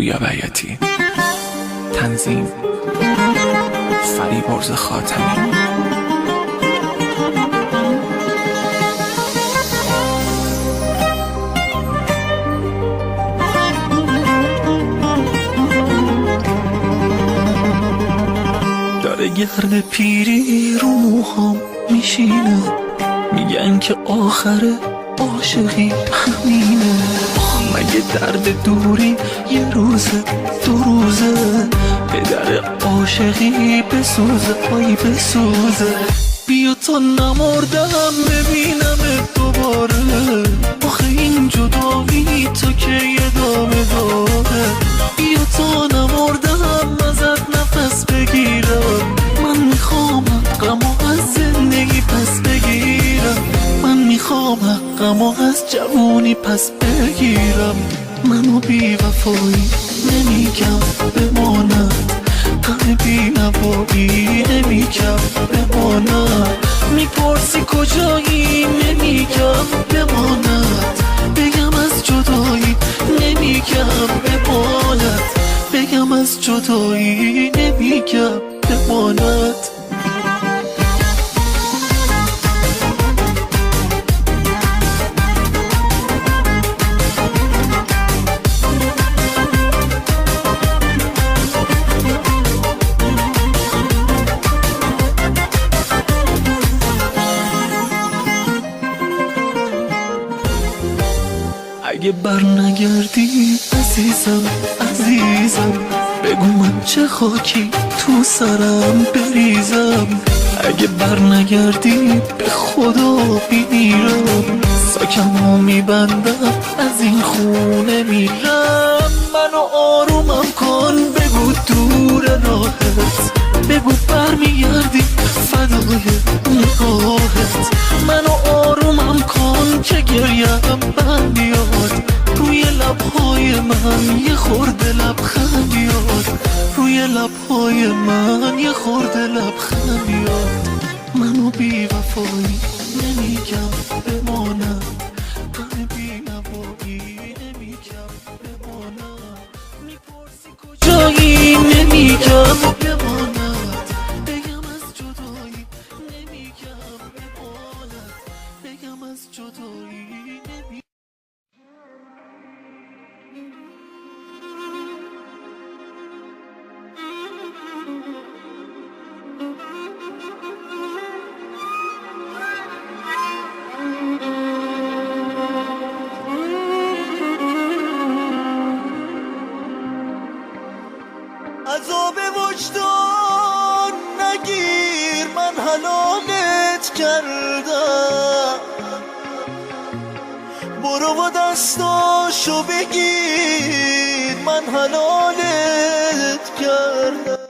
پویا بیاتی. تنظیم فریبرز خاتمی. داره گرد پیری رو موهام میشینه، میگن که آخر عاشقی همینه. مگه درد دوری یه روزه دو روزه، به در عاشقی بسوزه آی بسوزه. بیا تا نمردم ببینم دوباره، آخه این جدایی تو که ادامه داره. بیا تا نمردم ازت نفس بگیرم، من میخوام حقمو از زندگی پس بگیرم. من میخوام حقمو از جوونی پس بگیرم. منو بی وفایی نمیگم بماند، غم بی نوایی نمیگم بماند. میپرسی کجایی نمیگم بماند، بگم از جدایی نمیگم بماند، بگم از جدایی نمیگم بماند. اگه بر نگردی عزیزم عزیزم، بگو من چه خاکی تو سرم بریزم. اگه بر نگردی به خدا میمیرم، ساکمو میبندم از این خونه میرم. منو آرومم کن بگو دور راهت، بگو برمیگردی فدای نگاهت. منو آرومم کن که گریم بند بیاد، روی لبهای من یه خورده لبخند بیاد، روی لبهای من یه خورده لبخند بیاد. منو بی وفایی نمیگم بمانم، غم بی نوایی نمیگم بمانم. میپرسی کجایی نمیگم بماند، بگم از جدایی نمیگم بماند، بگم از جدایی نمیگم. عذاب وجدان نگیر، من حلالت کردم. برو و دستاشو بگیر، من حلالت کردم.